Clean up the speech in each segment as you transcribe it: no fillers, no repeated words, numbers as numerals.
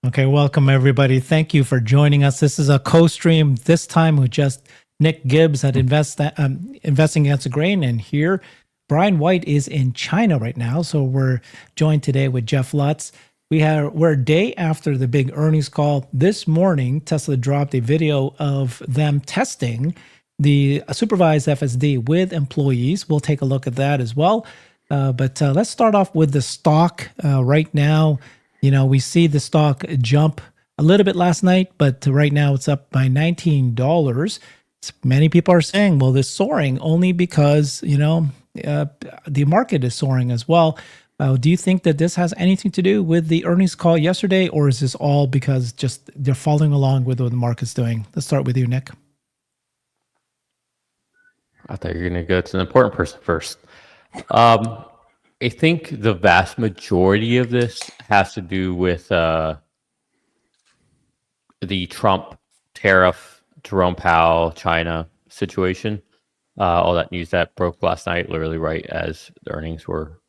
Okay, welcome everybody. Thank you for joining us. This is a co-stream this time with just Nick Gibbs at Investing Against the Grain, and here Brian White is in China right now. So we're joined today with Jeff Lutz. We're a day after the big earnings call. This morning, Tesla dropped a video of them testing the supervised FSD with employees. We'll take a look at that as well. But let's start off with the stock right now. You know, we see the stock jump a little bit last night, but right now it's up by $19. Many people are saying, well, this soaring only because, the market is soaring as well. Do you think that this has anything to do with the earnings call yesterday, or is this all because just they're following along with what the market's doing? Let's start with you, Nick. I thought you were going to go to an important person first. I think the vast majority of this has to do with the Trump tariff, Jerome Powell, China situation. All that news that broke last night, literally right as the earnings were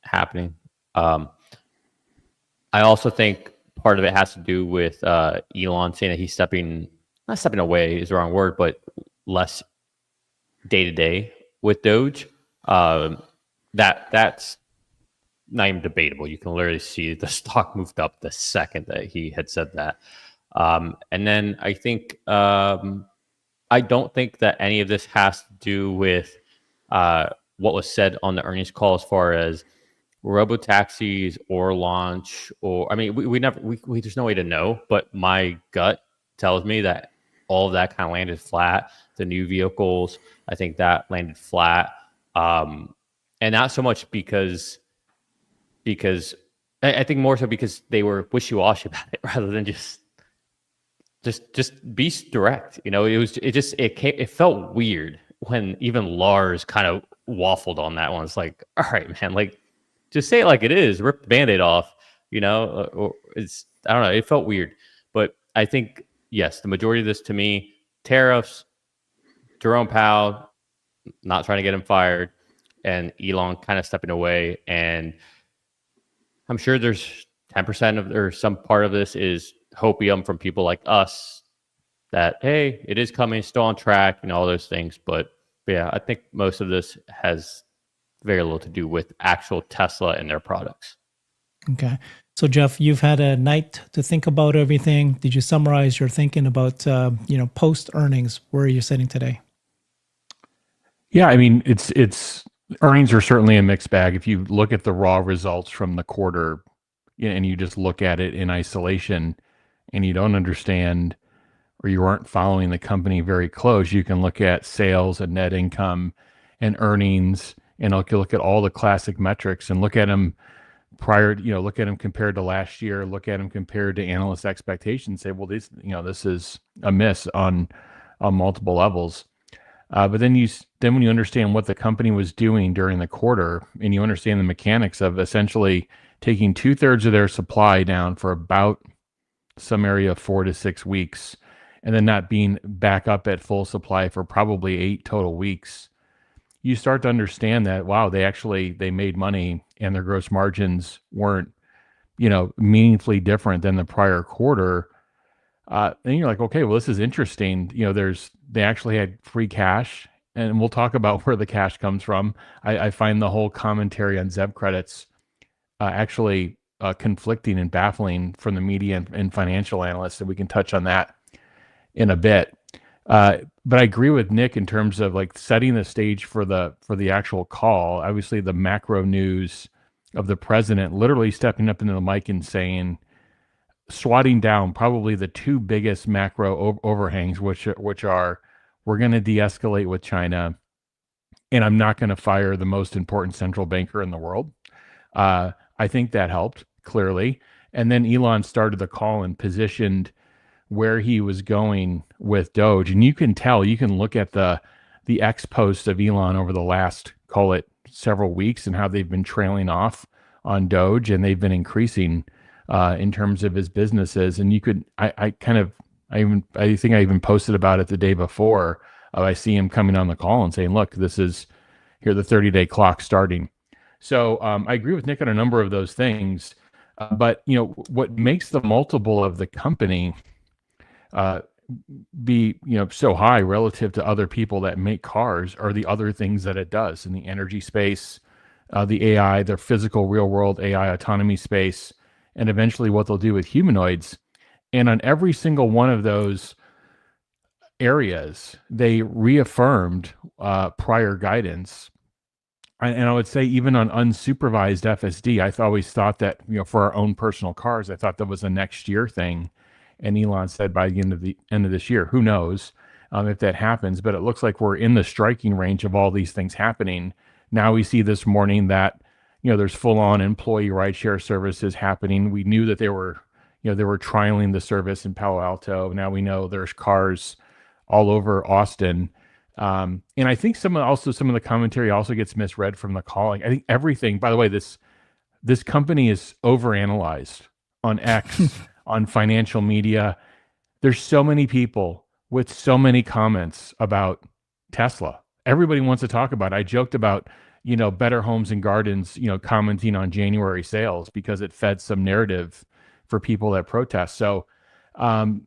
happening. I also think part of it has to do with Elon saying that he's not stepping away is the wrong word, but less day-to-day with Doge. That's not even debatable. You can literally see the stock moved up the second that he had said that. And then I think I don't think that any of this has to do with what was said on the earnings call as far as robo taxis or launch, or I mean, we there's no way to know, but my gut tells me that all of that kind of landed flat. The new vehicles, I think that landed flat, and not so much because I think more so because they were wishy-washy about it rather than just be direct. It felt weird when even Lars kind of waffled on that one. It's like, all right, man, like just say it like it is, rip the Band-Aid off, or I don't know. It felt weird, but I think, yes, the majority of this to me, tariffs, Jerome Powell, not trying to get him fired, and Elon kind of stepping away. And I'm sure there's 10% of, or some part of this is hopium from people like us that, hey, it is coming, still on track, all those things. But yeah, I think most of this has very little to do with actual Tesla and their products. Okay. So Jeff, you've had a night to think about everything. Did you summarize your thinking about, post earnings? Where are you sitting today? Yeah, I mean, it's earnings are certainly a mixed bag. If you look at the raw results from the quarter and you just look at it in isolation and you don't understand or you aren't following the company very close, you can look at sales and net income and earnings, and look at all the classic metrics and look at them look at them compared to last year, look at them compared to analyst expectations, say, well, this is a miss on multiple levels. But then when you understand what the company was doing during the quarter, and you understand the mechanics of essentially taking 2/3 of their supply down for about some area of 4 to 6 weeks, and then not being back up at full supply for probably 8 total weeks, you start to understand that, wow, they made money and their gross margins weren't, meaningfully different than the prior quarter. And you're like, okay, well, this is interesting. They actually had free cash, and we'll talk about where the cash comes from. I find the whole commentary on ZEV credits actually conflicting and baffling from the media and financial analysts, and we can touch on that in a bit. But I agree with Nick in terms of like setting the stage for the actual call. Obviously, the macro news of the president literally stepping up into the mic and saying, swatting down probably the two biggest macro overhangs, which are we're going to de-escalate with China, and I'm not going to fire the most important central banker in the world. I think that helped clearly. And then Elon started the call and positioned where he was going with Doge, and you can look at the X post of Elon over the last, call it, several weeks, and how they've been trailing off on Doge, and they've been increasing in terms of his businesses. And I think I even posted about it the day before. I see him coming on the call and saying, look, this is here, the 30-day clock starting. So I agree with Nick on a number of those things. But what makes the multiple of the company uh, be so high relative to other people that make cars are the other things that it does in the energy space, the AI, the physical real world AI autonomy space, and eventually what they'll do with humanoids. And on every single one of those areas, they reaffirmed prior guidance. And I would say even on unsupervised FSD, always thought that for our own personal cars, I thought that was a next year thing. And Elon said by the end of this year, who knows if that happens? But it looks like we're in the striking range of all these things happening. Now we see this morning that there's full on employee rideshare services happening. We knew that they were trialing the service in Palo Alto. Now we know there's cars all over Austin. And I think some of the commentary also gets misread from the calling. I think everything, by the way, this company is overanalyzed on X, on financial media. There's so many people with so many comments about Tesla. Everybody wants to talk about it. I joked about, Better Homes and Gardens, commenting on January sales because it fed some narrative for people that protest. So all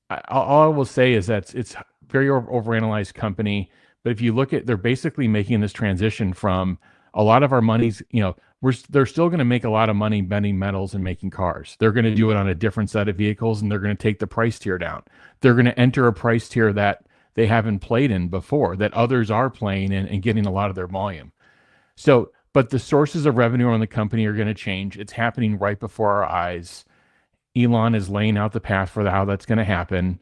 I will say is that it's very overanalyzed company. But if you look at, they're basically making this transition from a lot of our money's, they're still going to make a lot of money bending metals and making cars. They're going to do it on a different set of vehicles, and they're going to take the price tier down. They're going to enter a price tier that they haven't played in before, that others are playing in and getting a lot of their volume. So, but the sources of revenue on the company are going to change. It's happening right before our eyes. Elon is laying out the path for how that's going to happen.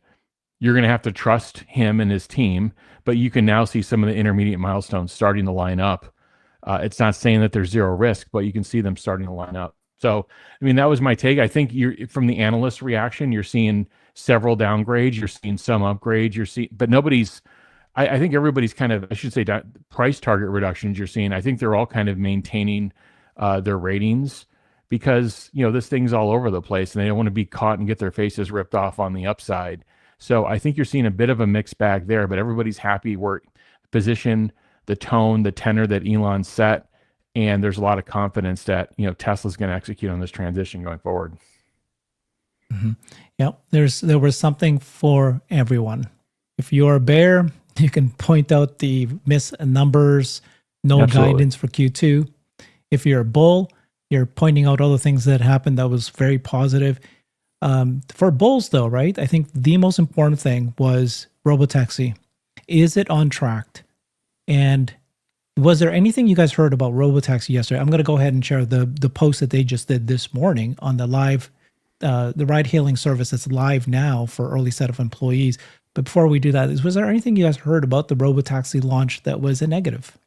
You're going to have to trust him and his team, but you can now see some of the intermediate milestones starting to line up. It's not saying that there's zero risk, but you can see them starting to line up. So, I mean, that was my take. I think from the analyst reaction, you're seeing several downgrades, you're seeing some upgrades, but nobody's, I think everybody's kind of, I should say, price target reductions you're seeing. I think they're all kind of maintaining their ratings because, this thing's all over the place and they don't want to be caught and get their faces ripped off on the upside. So I think you're seeing a bit of a mixed bag there, but everybody's happy where the position, the tone, the tenor that Elon set, and there's a lot of confidence that Tesla's going to execute on this transition going forward. Mm-hmm. Yep, there was something for everyone. If you're a bear, you can point out the missed numbers, no Absolutely. guidance for Q2. If you're a bull, you're pointing out all the things that happened that was very positive. For bulls, though, right? I think the most important thing was Robotaxi. Is it on track? And was there anything you guys heard about Robotaxi yesterday? I'm going to go ahead and share the post that they just did this morning on the live, the ride-hailing service that's live now for early set of employees. But before we do that, was there anything you guys heard about the Robotaxi launch that was a negative?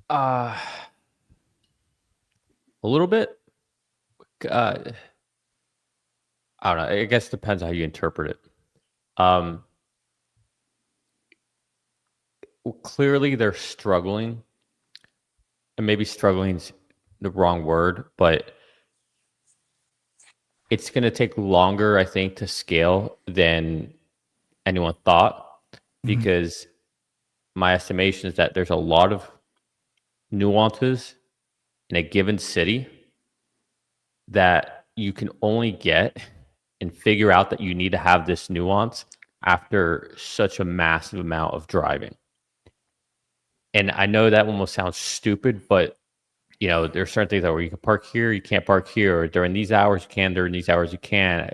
A little bit. I don't know. I guess it depends how you interpret it. Clearly, they're struggling, and maybe struggling's the wrong word, but it's going to take longer, I think, to scale than anyone thought, because my estimation is that there's a lot of nuances in a given city that you can only get and figure out that you need to have this nuance after such a massive amount of driving. And I know that almost sounds stupid, but there's certain things that where you can park here, you can't park here, or during these hours you can, during these hours you can.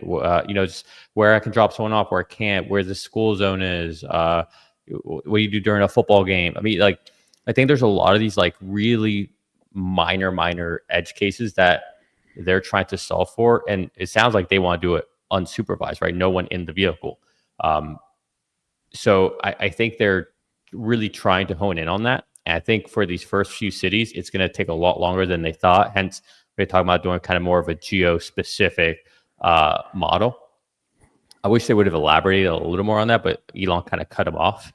Just where I can drop someone off, where I can't, where the school zone is, what you do during a football game. I mean, I think there's a lot of these really minor edge cases that they're trying to solve for, and it sounds like they want to do it unsupervised, right? No one in the vehicle. So I think they're really trying to hone in on that. And I think for these first few cities, it's going to take a lot longer than they thought. Hence, we're talking about doing kind of more of a geo-specific model. I wish they would have elaborated a little more on that, but Elon kind of cut them off.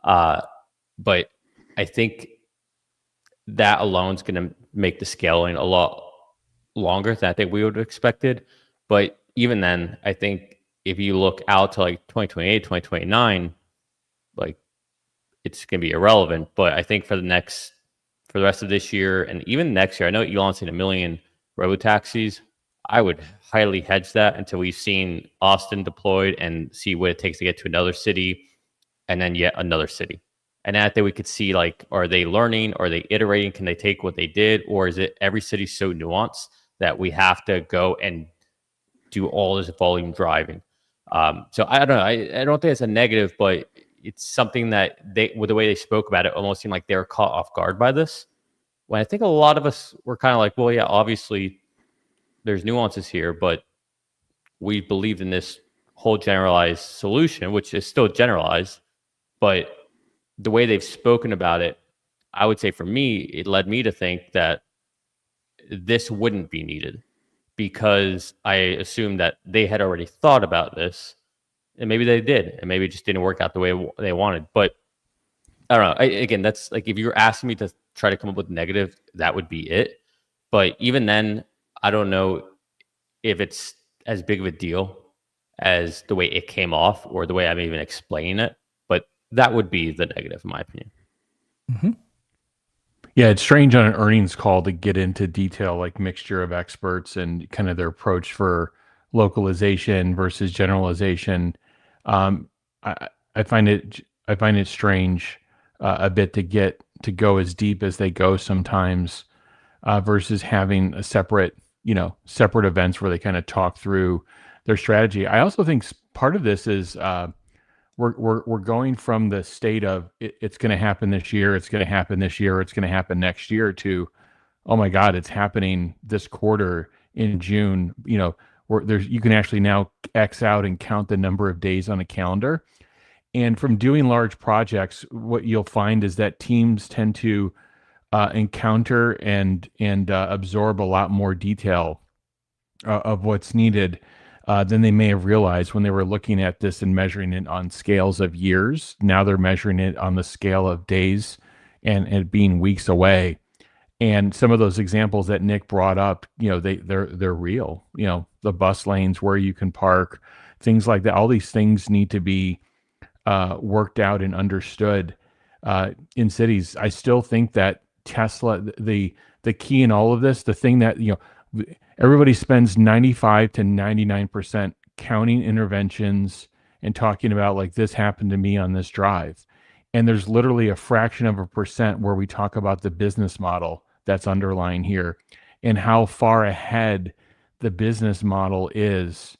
But I think that alone is going to make the scaling a lot longer than I think we would have expected. But even then, I think if you look out to 2028, 2029, it's going to be irrelevant. But I think for the next for the rest of this year and even next year. I know Elon's saying 1 million robo taxis. I would highly hedge that until we've seen Austin deployed and see what it takes to get to another city and then yet another city. And at that we could see, like, are they learning? Are they iterating? Can they take what they did? Or is it every city so nuanced that we have to go and do all this volume driving? So I don't know. I don't think it's a negative, but it's something that with the way they spoke about it, almost seemed like they were caught off guard by this. When I think a lot of us were kind of like, well, yeah, obviously there's nuances here, but we believed in this whole generalized solution, which is still generalized, but the way they've spoken about it, I would say for me, it led me to think that this wouldn't be needed, because I assumed that they had already thought about this, and maybe they did, and maybe it just didn't work out the way they wanted. But I don't know. Again, that's like, if you're asking me to try to come up with negative, that would be it. But even then, I don't know if it's as big of a deal as the way it came off or the way I'm even explaining it. But that would be the negative, in my opinion. Mm-hmm. Yeah, it's strange on an earnings call to get into detail, like mixture of experts and kind of their approach for localization versus generalization. I find it strange a bit to go as deep as they go sometimes, versus having a separate events where they kind of talk through their strategy. I also think part of this is we're going from the state of it's going to happen this year, it's going to happen this year, it's going to happen next year, to, oh my God, it's happening this quarter in June. Where you can actually now X out and count the number of days on a calendar. And from doing large projects, what you'll find is that teams tend to encounter and absorb a lot more detail of what's needed than they may have realized when they were looking at this and measuring it on scales of years. Now they're measuring it on the scale of days and it being weeks away. And some of those examples that Nick brought up, they're real. The bus lanes, where you can park, things like that. All these things need to be worked out and understood in cities. I still think that Tesla, the key in all of this, the thing that everybody spends 95 to 99% counting interventions and talking about, like, this happened to me on this drive. And there's literally a fraction of a percent where we talk about the business model that's underlying here and how far ahead the business model is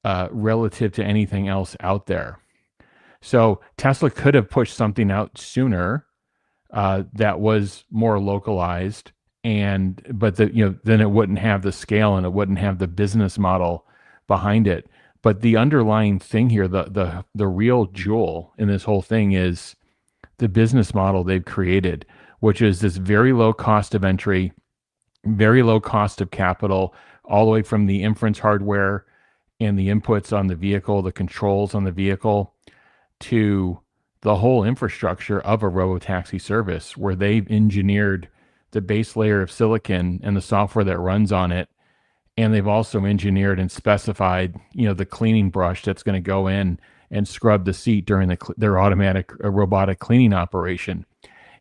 relative to anything else out there. So Tesla could have pushed something out sooner that was more localized, but then it wouldn't have the scale and it wouldn't have the business model behind it. But the underlying thing here, the real jewel in this whole thing, is the business model they've created, which is this very low cost of entry, very low cost of capital, all the way from the inference hardware and the inputs on the vehicle, the controls on the vehicle, to the whole infrastructure of a robotaxi service, where they've engineered the base layer of silicon and the software that runs on it. And they've also engineered and specified, the cleaning brush that's going to go in and scrub the seat during their automatic robotic cleaning operation.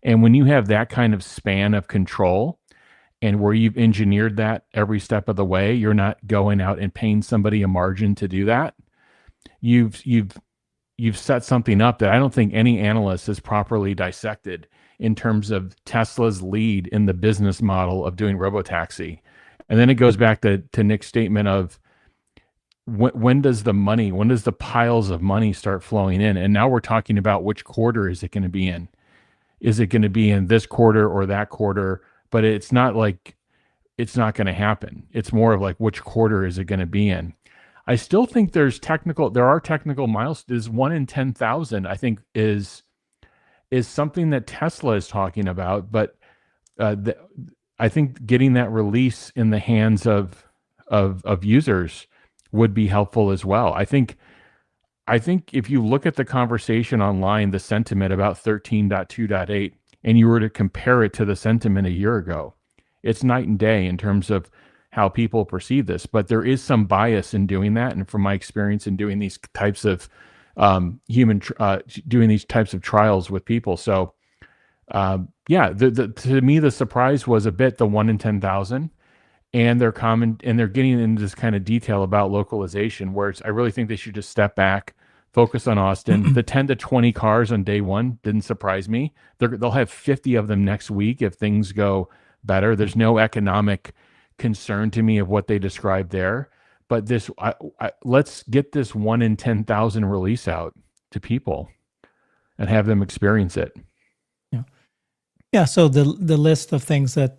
And when you have that kind of span of control, and where you've engineered that every step of the way, you're not going out and paying somebody a margin to do that. You've set something up that I don't think any analyst has properly dissected in terms of Tesla's lead in the business model of doing robotaxi. And then it goes back to Nick's statement of when does the piles of money start flowing in? And now we're talking about which quarter is it going to be in? Is it going to be in this quarter or that quarter? But it's not like it's not going to happen. It's more of like, which quarter is it going to be in? I still think there are technical milestones. 1 in 10,000, I think, is something that Tesla is talking about. But I think getting that release in the hands of users would be helpful as well. I think if you look at the conversation online, the sentiment about 13.2.8, and you were to compare it to the sentiment a year ago, it's night and day in terms of how people perceive this. But there is some bias in doing that. And from my experience in doing these types of doing these types of trials with people. So, yeah, to me the surprise was a bit the 1 in 10,000, and they're getting into this kind of detail about localization, where I really think they should just step back, focus on Austin. The 10 to 20 cars on day one didn't surprise me. They'll have 50 of them next week if things go better. There's no economic concern to me of what they described there. But let's get this 1 in 10,000 release out to people and have them experience it. Yeah. So the list of things that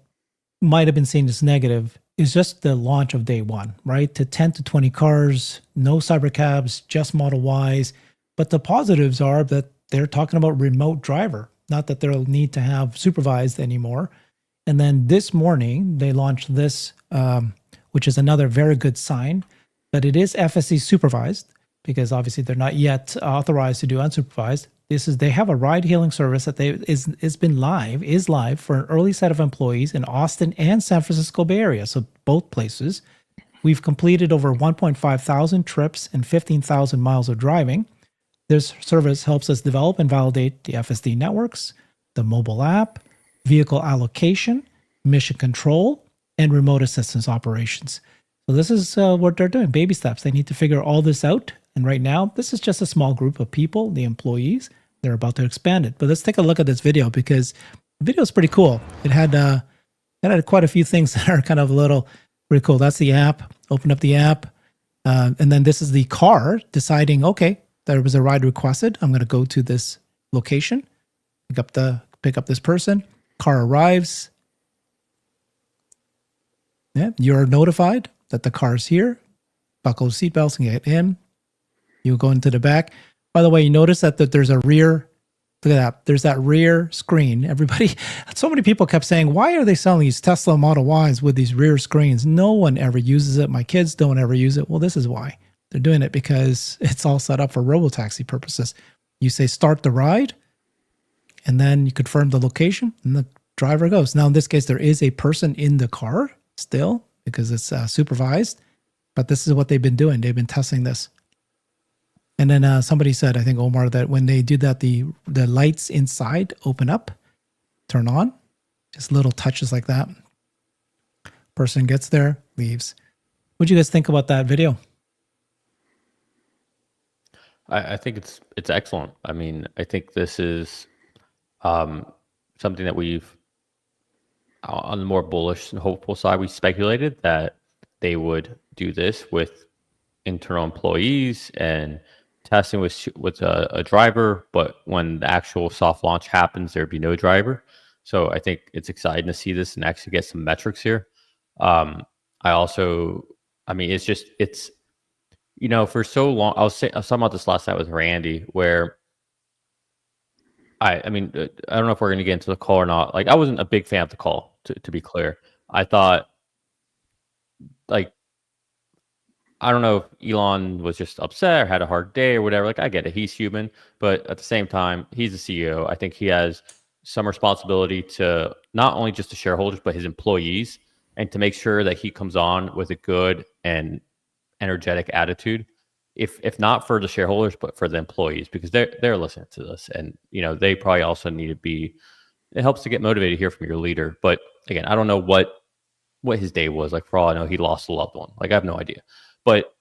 might have been seen as negative is just the launch of day one, right? To 10 to 20 cars, no cybercabs, just Model Ys. But the positives are that they're talking about remote driver, not that they'll need to have supervised anymore. And then this morning, they launched this, which is another very good sign that it is FSD supervised, because obviously they're not yet authorized to do unsupervised. They have a ride hailing service that is live for an early set of employees in Austin and San Francisco Bay Area. So both places. We've completed over 1.5 thousand trips and 15,000 miles of driving. This service helps us develop and validate the FSD networks, the mobile app, vehicle allocation, mission control, and remote assistance operations. So this is what they're doing, baby steps. They need to figure all this out. And right now, this is just a small group of people, the employees. They're about to expand it. But let's take a look at this video, because the video is pretty cool. It had quite a few things that are kind of a little pretty cool. That's the app. Open up the app. And then this is the car deciding, okay, there was a ride requested. I'm going to go to this location, pick up this person. Car arrives. Yeah, you're notified that the car's here. Buckle seatbelts and get in. You go into the back. By the way, you notice that there's a rear. Look at that. There's that rear screen. So many people kept saying, why are they selling these Tesla Model Ys with these rear screens? No one ever uses it. My kids don't ever use it. Well, this is why. They're doing it because it's all set up for robotaxi purposes. You say start the ride, and then you confirm the location, and the driver goes. Now, in this case, there is a person in the car still because it's supervised, but this is what they've been doing. They've been testing this. And then somebody said, I think Omar, that when they do that, the lights inside open up, turn on, just little touches like that. Person gets there, leaves. What do you guys think about that video? I think it's excellent. I mean, I think this is something that we've, on the more bullish and hopeful side, we speculated that they would do this with internal employees and testing with a driver, but when the actual soft launch happens, there'd be no driver. So I think it's exciting to see this and actually get some metrics here. I mean, it's for so long. I was talking about this last night with Randy, where I mean, I don't know if we're going to get into the call or not. Like, I wasn't a big fan of the call, to be clear. I thought, like, I don't know if Elon was just upset or had a hard day or whatever. Like, I get it. He's human. But at the same time, he's the CEO. I think he has some responsibility to not only just the shareholders, but his employees, and to make sure that he comes on with a good and energetic attitude. If not for the shareholders, but for the employees, because they're listening to this, and they probably also need to be. It helps to get motivated to hear from your leader. But again, I don't know what his day was like. For all I know, he lost a loved one. Like, I have no idea. But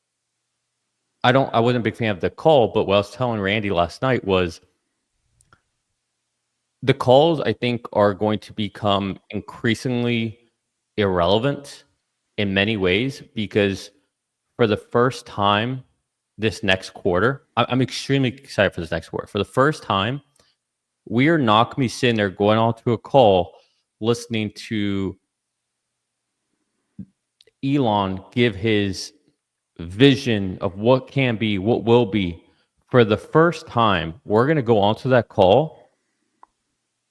I wasn't a big fan of the call. But what I was telling Randy last night was the calls, I think, are going to become increasingly irrelevant in many ways, because for the first time this next quarter, I'm extremely excited for this next quarter. For the first time, we are not going to be sitting there going on to a call listening to Elon give his vision of what can be, what will be. For the first time, we're going to go onto that call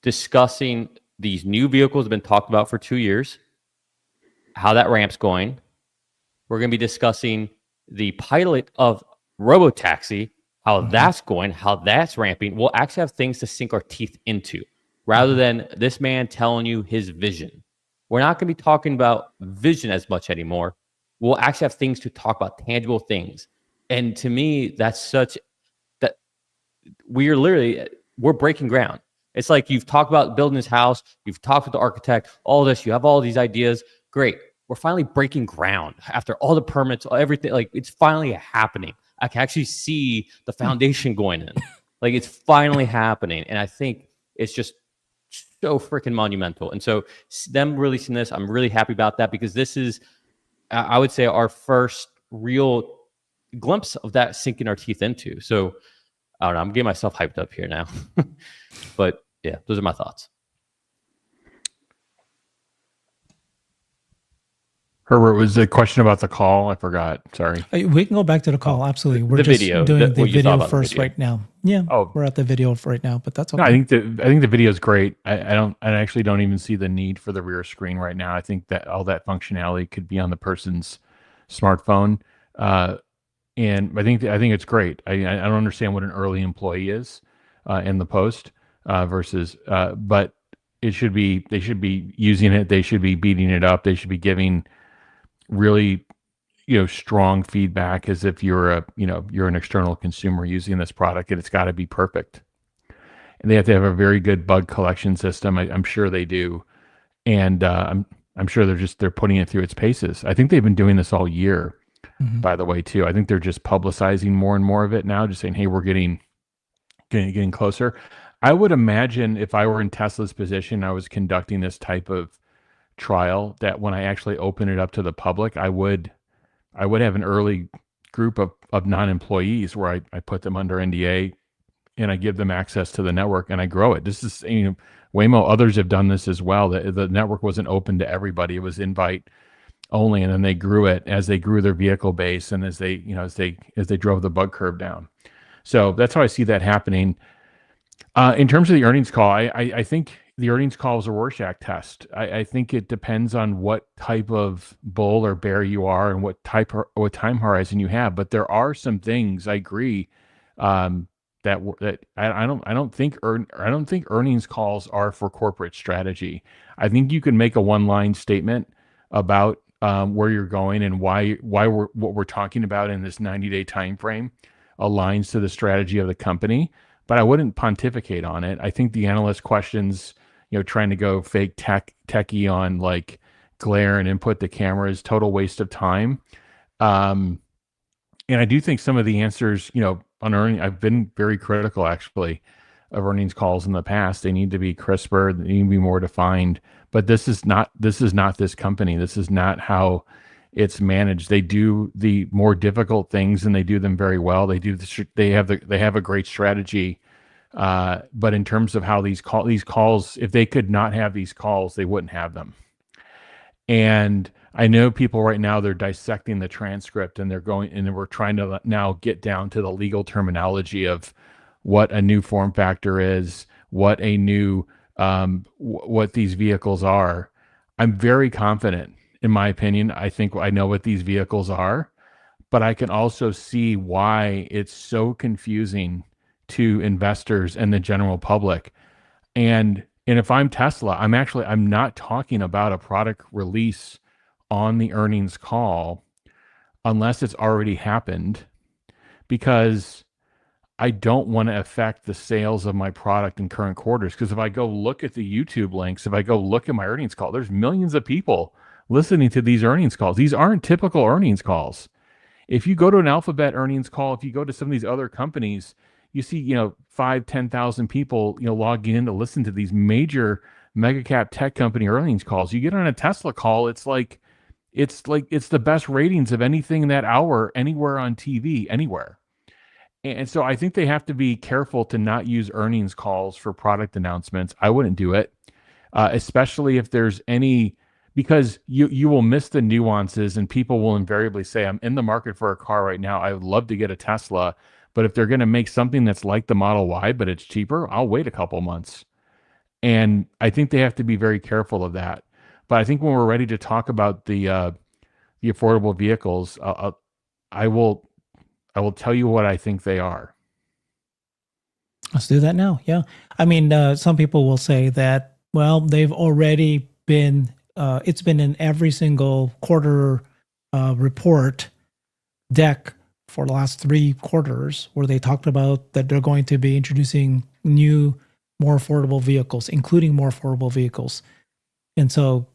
discussing these new vehicles that have been talked about for 2 years, how that ramp's going. We're going to be discussing the pilot of Robotaxi, how that's going, how that's ramping. We'll actually have things to sink our teeth into, rather than this man telling you his vision. We're not going to be talking about vision as much anymore. We'll actually have things to talk about, tangible things. And to me, that's such that we're breaking ground. It's like you've talked about building this house, you've talked with the architect, all this, you have all these ideas. Great. We're finally breaking ground after all the permits, everything. Like it's finally happening. I can actually see the foundation going in. Like it's finally happening. And I think it's just so freaking monumental. And so them releasing this, I'm really happy about that because this is, I would say, our first real glimpse of that sinking our teeth into. So I don't know. I'm getting myself hyped up here now. But yeah, those are my thoughts. Herbert, was the question about the call? I forgot. Sorry. We can go back to the call. Absolutely. We're the just video, doing the what you thought video about the first video. right now. Yeah. Oh. We're at the video right now, but that's okay. No, I think the video is great. I actually don't even see the need for the rear screen right now. I think that all that functionality could be on the person's smartphone. And I think it's great. I don't understand what an early employee is in the post versus, but they should be using it. They should be beating it up. They should be giving really, strong feedback as if you're an external consumer using this product, and it's got to be perfect. And they have to have a very good bug collection system. I'm sure they do, and I'm sure they're putting it through its paces. I think they've been doing this all year. By the way, too. I think they're just publicizing more and more of it now, just saying, hey, we're getting closer. I would imagine if I were in Tesla's position, I was conducting this type of trial, that when I actually open it up to the public, I would have an early group of non-employees where I put them under NDA and I give them access to the network and I grow it. This is, Waymo, others have done this as well. The network wasn't open to everybody. It was invite only, and then they grew it as they grew their vehicle base and as they drove the bug curve down. So that's how I see that happening. In terms of the earnings call, I think the earnings call is a Rorschach test. I think it depends on what type of bull or bear you are and what time horizon you have. But there are some things, I agree, that I don't think earnings calls are for corporate strategy. I think you can make a one-line statement about where you're going and why what we're talking about in this 90-day time frame aligns to the strategy of the company, but I wouldn't pontificate on it. I think the analyst questions, trying to go fake techie on like glare and input the camera is total waste of time. And I do think some of the answers, on earnings, I've been very critical actually of earnings calls in the past. They need to be crisper, they need to be more defined. But this is not this company. This is not how it's managed. They do the more difficult things and they do them very well. They have a great strategy. But in terms of how these calls, if they could not have these calls, they wouldn't have them. And I know people right now, they're dissecting the transcript and we're trying to now get down to the legal terminology of what a new form factor is, what a new what these vehicles are. I'm very confident, in my opinion. I think I know what these vehicles are, but I can also see why it's so confusing to investors and the general public. And if I'm Tesla, I'm not talking about a product release on the earnings call unless it's already happened, because I don't want to affect the sales of my product in current quarters. Because if I go look at the YouTube links, if I go look at my earnings call, there's millions of people listening to these earnings calls. These aren't typical earnings calls. If you go to an Alphabet earnings call, if you go to some of these other companies, you see, 5,000, 10,000 people, logging in to listen to these major mega cap tech company earnings calls. You get on a Tesla call, it's the best ratings of anything in that hour anywhere on TV, anywhere. And so I think they have to be careful to not use earnings calls for product announcements. I wouldn't do it, especially if there's any, because you will miss the nuances and people will invariably say, I'm in the market for a car right now. I would love to get a Tesla, but if they're going to make something that's like the Model Y, but it's cheaper, I'll wait a couple months. And I think they have to be very careful of that. But I think when we're ready to talk about the affordable vehicles, I will tell you what I think they are. Let's do that now. Yeah. I mean, some people will say that, well, they've already been, it's been in every single quarter report deck for the last 3 quarters where they talked about that they're going to be introducing new more affordable vehicles, including more affordable vehicles. And so,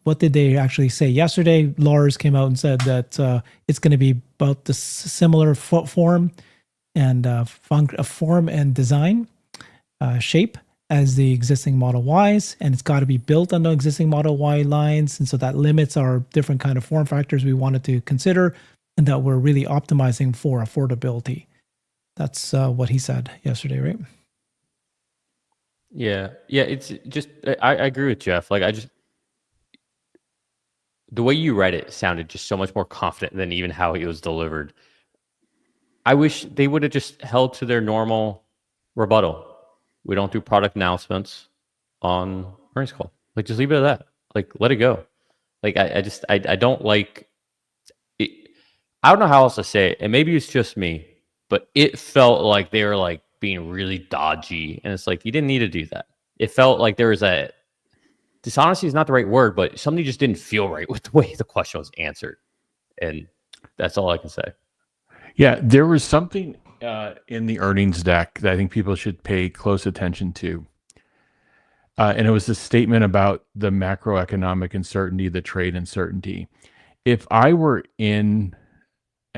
what did they actually say yesterday? Lars came out and said that it's going to be about the similar form and form and design shape as the existing Model Ys, and it's got to be built on the existing Model Y lines. And so that limits our different kind of form factors we wanted to consider, and that we're really optimizing for affordability. That's what he said yesterday, right? Yeah. It's just I agree with Jeff. Like the way you read it sounded just so much more confident than even how it was delivered. I wish they would have just held to their normal rebuttal. We don't do product announcements on earnings call. Like, just leave it at that. Like, let it go. Like, I don't like it. I don't know how else to say it. And maybe it's just me, but it felt like they were like being really dodgy. And it's like, you didn't need to do that. It felt like there was dishonesty is not the right word, but something just didn't feel right with the way the question was answered. And that's all I can say. Yeah, there was something in the earnings deck that I think people should pay close attention to. And it was a statement about the macroeconomic uncertainty, the trade uncertainty. If I were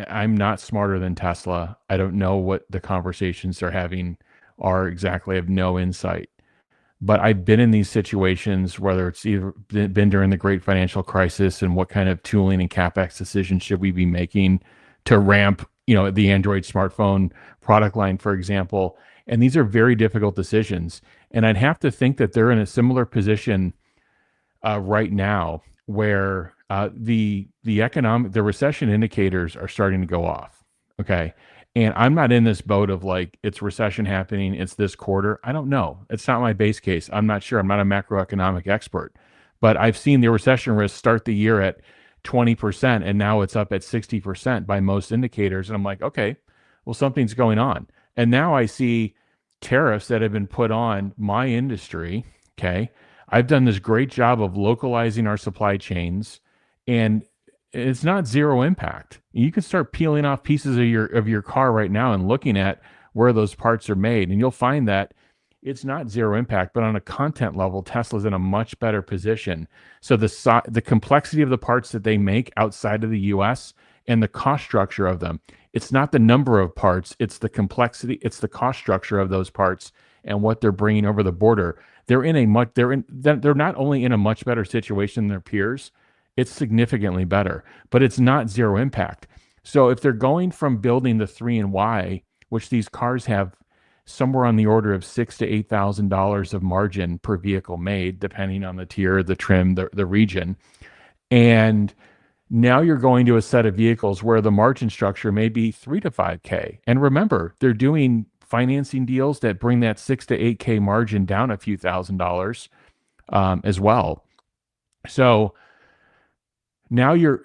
I'm not smarter than Tesla. I don't know what the conversations they're having are exactly. I have no insight. But I've been in these situations, whether it's either been during the great financial crisis and what kind of tooling and CapEx decisions should we be making to ramp, the Android smartphone product line, for example. And these are very difficult decisions. And I'd have to think that they're in a similar position right now where the recession indicators are starting to go off. Okay. And I'm not in this boat of like, it's recession happening, it's this quarter. I don't know. It's not my base case. I'm not sure. I'm not a macroeconomic expert. But I've seen the recession risk start the year at 20%, and now it's up at 60% by most indicators. And I'm like, okay, well, something's going on. And now I see tariffs that have been put on my industry. Okay. I've done this great job of localizing our supply chains, and it's not zero impact. You can start peeling off pieces of your car right now and looking at where those parts are made, and you'll find that it's not zero impact, but on a content level, Tesla's in a much better position. So the complexity of the parts that they make outside of the US and the cost structure of them, it's not the number of parts, it's the complexity, it's the cost structure of those parts and what they're bringing over the border. They're not only in a much better situation than their peers, it's significantly better, but it's not zero impact. So if they're going from building the 3 and Y, which these cars have somewhere on the order of $6,000 to $8,000 of margin per vehicle made, depending on the tier, the trim, the region, and now you're going to a set of vehicles where the margin structure may be 3 to 5K. And remember, they're doing financing deals that bring that 6 to 8K margin down a few $1,000s as well. So now you're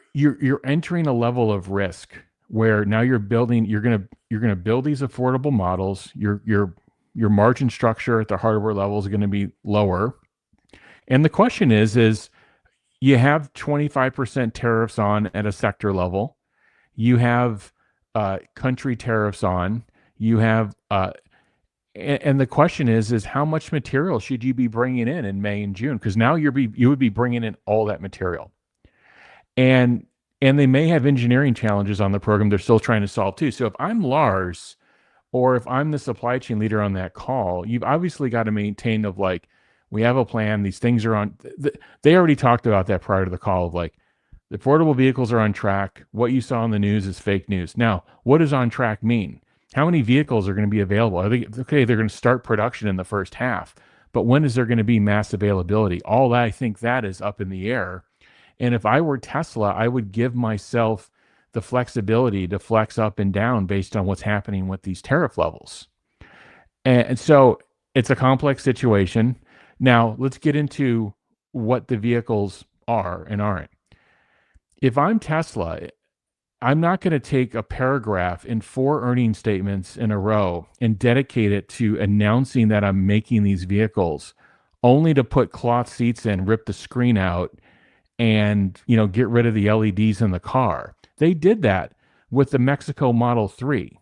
entering a level of risk where now you're gonna build these affordable models. Your margin structure at the hardware level is going to be lower. And the question is you have 25% tariffs on at a sector level. You have country tariffs on. You have and the question is how much material should you be bringing in May and June? Because now you would be bringing in all that material, and they may have engineering challenges on the program they're still trying to solve too. So if I'm Lars, or if I'm the supply chain leader on that call, you've obviously got to maintain of like, we have a plan. These things are on. They already talked about that prior to the call of like, the affordable vehicles are on track. What you saw in the news is fake news. Now, what does on track mean? How many vehicles are going to be available? They're going to start production in the first half, but when is there going to be mass availability? All that, I think that is up in the air. And if I were Tesla, I would give myself the flexibility to flex up and down based on what's happening with these tariff levels. And so it's a complex situation. Now, let's get into what the vehicles are and aren't. If I'm Tesla, I'm not going to take a paragraph in 4 earnings statements in a row and dedicate it to announcing that I'm making these vehicles, only to put cloth seats in, rip the screen out, and get rid of the LEDs in the car. They did that with the Mexico Model 3.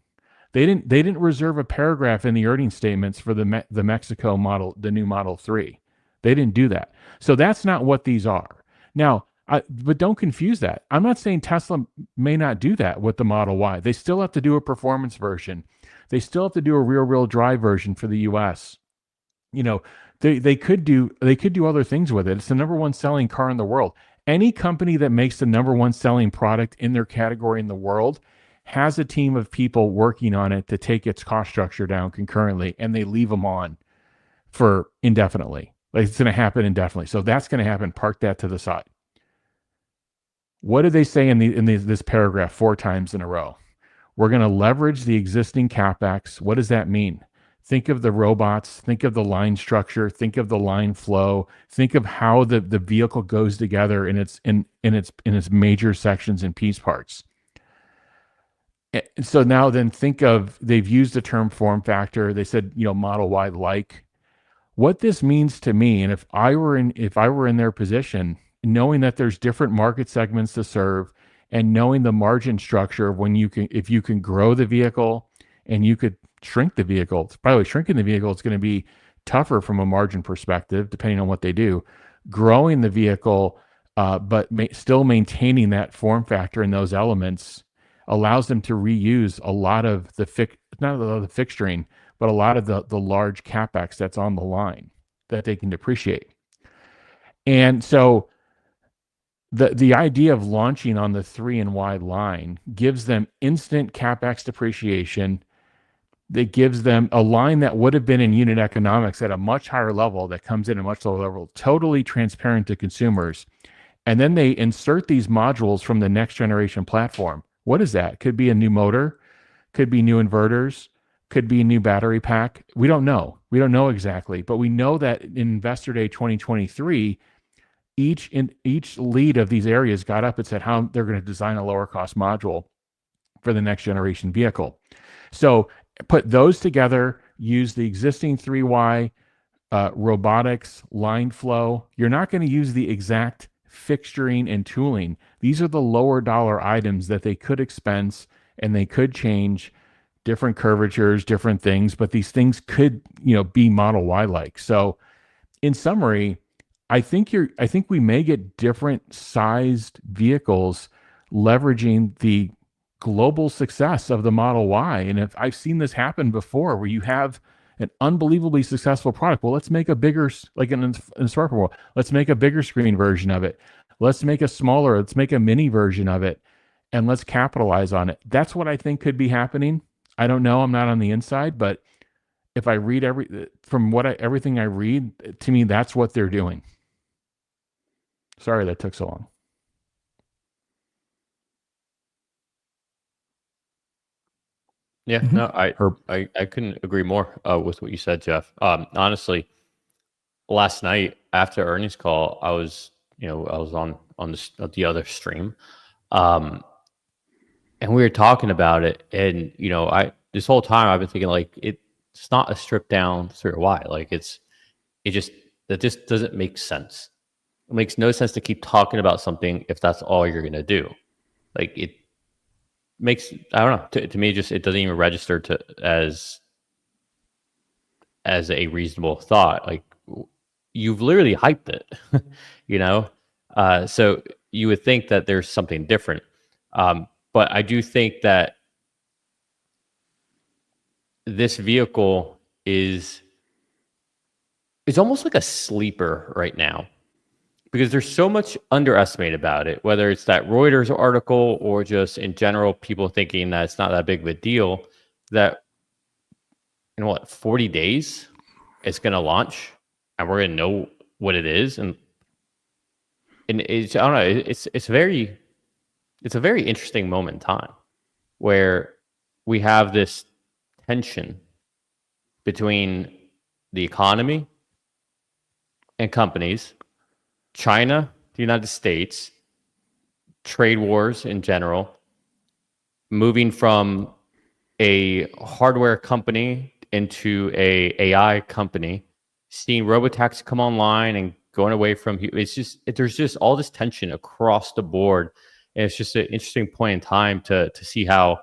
They didn't reserve a paragraph in the earnings statements for the Mexico model, the new Model 3. They didn't do that. So that's not what these are. Now, but don't confuse that. I'm not saying Tesla may not do that with the Model Y. They still have to do a performance version. They still have to do a rear-wheel drive version for the US. You know, they could do other things with it. It's the number one selling car in the world. Any company that makes the number one selling product in their category in the world has a team of people working on it to take its cost structure down concurrently, and they leave them on for indefinitely. Like, it's going to happen indefinitely. So that's going to happen. Park that to the side. What did they say in this paragraph 4 times in a row? We're going to leverage the existing CapEx. What does that mean? Think of the robots, think of the line structure, think of the line flow, think of how the vehicle goes together in its major sections and piece parts. So now then think of, they've used the term form factor. They said, Model Y like. What this means to me, and if I were in their position, knowing that there's different market segments to serve, and knowing the margin structure of if you can grow the vehicle and you could shrink the vehicle. By the way, shrinking the vehicle is going to be tougher from a margin perspective, depending on what they do. Growing the vehicle, but still maintaining that form factor and those elements allows them to reuse a lot of not a lot of the fixturing, but a lot of the large CapEx that's on the line that they can depreciate. And so the idea of launching on the 3 and Y line gives them instant CapEx depreciation. That gives them a line that would have been in unit economics at a much higher level, that comes in a much lower level, totally transparent to consumers. And then they insert these modules from the next generation platform. What is that? Could be a new motor, could be new inverters, could be a new battery pack. We don't know. We don't know exactly, but we know that in Investor Day 2023, each lead of these areas got up and said how they're going to design a lower cost module for the next generation vehicle. So put those together, use the existing 3Y robotics, line flow. You're not going to use the exact fixturing and tooling. These are the lower dollar items that they could expense, and they could change different curvatures, different things, but these things could, be Model Y like. So in summary, I think we may get different sized vehicles leveraging the global success of the Model Y. And if I've seen this happen before, where you have an unbelievably successful product, well, let's make a bigger, like in smartphone world, let's make a bigger screen version of it. Let's make a mini version of it, and let's capitalize on it. That's what I think could be happening. I don't know. I'm not on the inside, but if I read everything I read, to me, that's what they're doing. Sorry that took so long. Yeah, no, I couldn't agree more with what you said, Jeff. Honestly, last night after earnings call, I was on the other stream, and we were talking about it, and this whole time I've been thinking, like, it's not a stripped down 3Y. Like, that just doesn't make sense. It makes no sense to keep talking about something if that's all you're gonna do. Like, it makes, I don't know, to me, just, it doesn't even register as a reasonable thought. Like, you've literally hyped it, so you would think that there's something different. But I do think that this vehicle is almost like a sleeper right now, because there's so much underestimated about it, whether it's that Reuters article or just in general, people thinking that it's not that big of a deal, that in 40 days it's going to launch and we're going to know what it is. And it's, I don't know, it's a very interesting moment in time where we have this tension between the economy and companies, China, the United States, trade wars in general, moving from a hardware company into a AI company, seeing robotaxi come online and going away from, there's just all this tension across the board. And it's just an interesting point in time to see how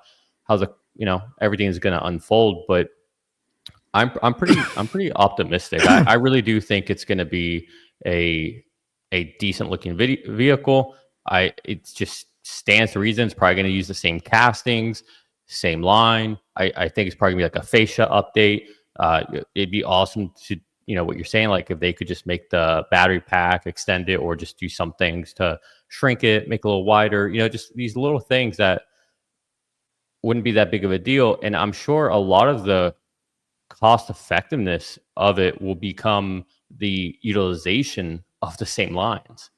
everything is going to unfold. But I'm pretty optimistic. I really do think it's going to be a decent looking vehicle. It just stands to reason. It's probably going to use the same castings, same line. I think it's probably going to be like a fascia update. It'd be awesome to, what you're saying, like if they could just make the battery pack, extend it, or just do some things to shrink it, make it a little wider, just these little things that wouldn't be that big of a deal. And I'm sure a lot of the cost effectiveness of it will become the utilization of the same lines,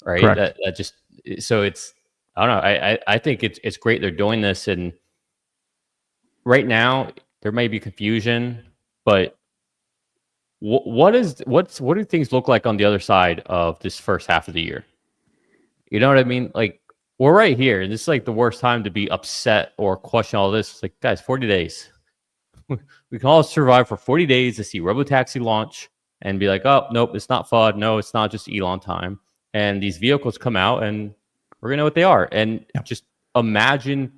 right? Correct. That just, so it's, I don't know. I think it's great they're doing this. And right now there may be confusion, but what do things look like on the other side of this first half of the year? You know what I mean? Like, we're right here, and this is like the worst time to be upset or question all this. It's like, guys, 40 days. We can all survive for 40 days to see Robotaxi launch and be like, oh, nope, it's not FUD. No, it's not just Elon time. And these vehicles come out and we're going to know what they are. And just imagine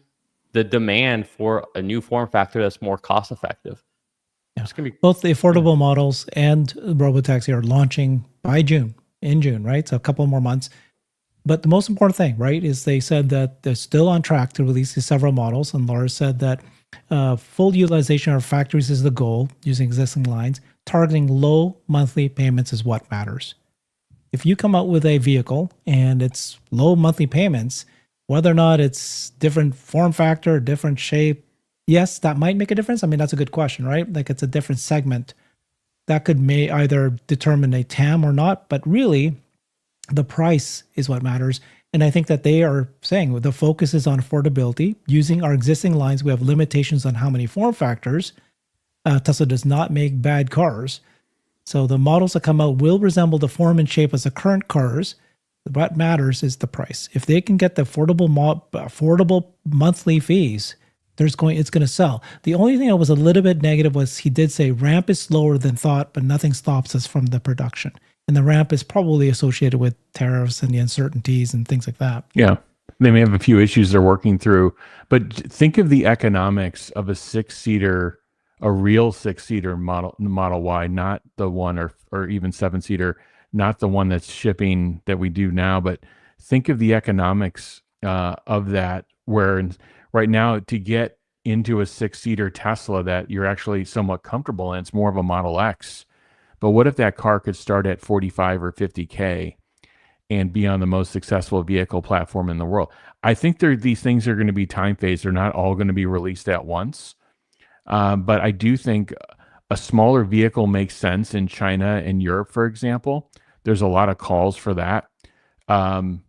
the demand for a new form factor that's more cost effective. Yeah. It's gonna be both the affordable models and Robotaxi are launching by June, right? So a couple more months. But the most important thing, right, is they said that they're still on track to release these several models. And Laura said that full utilization of factories is the goal using existing lines. Targeting low monthly payments is what matters. If you come out with a vehicle and it's low monthly payments, whether or not it's different form factor, different shape, yes, that might make a difference. I mean, that's a good question, right? Like it's a different segment. That may either determine a TAM or not, but really the price is what matters. And I think that they are saying the focus is on affordability. Using our existing lines, we have limitations on how many form factors. Tesla does not make bad cars. So the models that come out will resemble the form and shape as the current cars. What matters is the price. If they can get the affordable monthly fees, it's going to sell. The only thing that was a little bit negative was he did say ramp is slower than thought, but nothing stops us from the production. And the ramp is probably associated with tariffs and the uncertainties and things like that. Yeah. They may have a few issues they're working through, but think of the economics of a real six-seater Model Y, not the one or even seven-seater, not the one that's shipping that we do now, but think of the economics of that, where right now to get into a six-seater Tesla that you're actually somewhat comfortable in, it's more of a Model X. But what if that car could start at 45 or 50K and be on the most successful vehicle platform in the world? I think these things are going to be time phased. They're not all going to be released at once. But I do think a smaller vehicle makes sense in China and Europe, for example. There's a lot of calls for that. And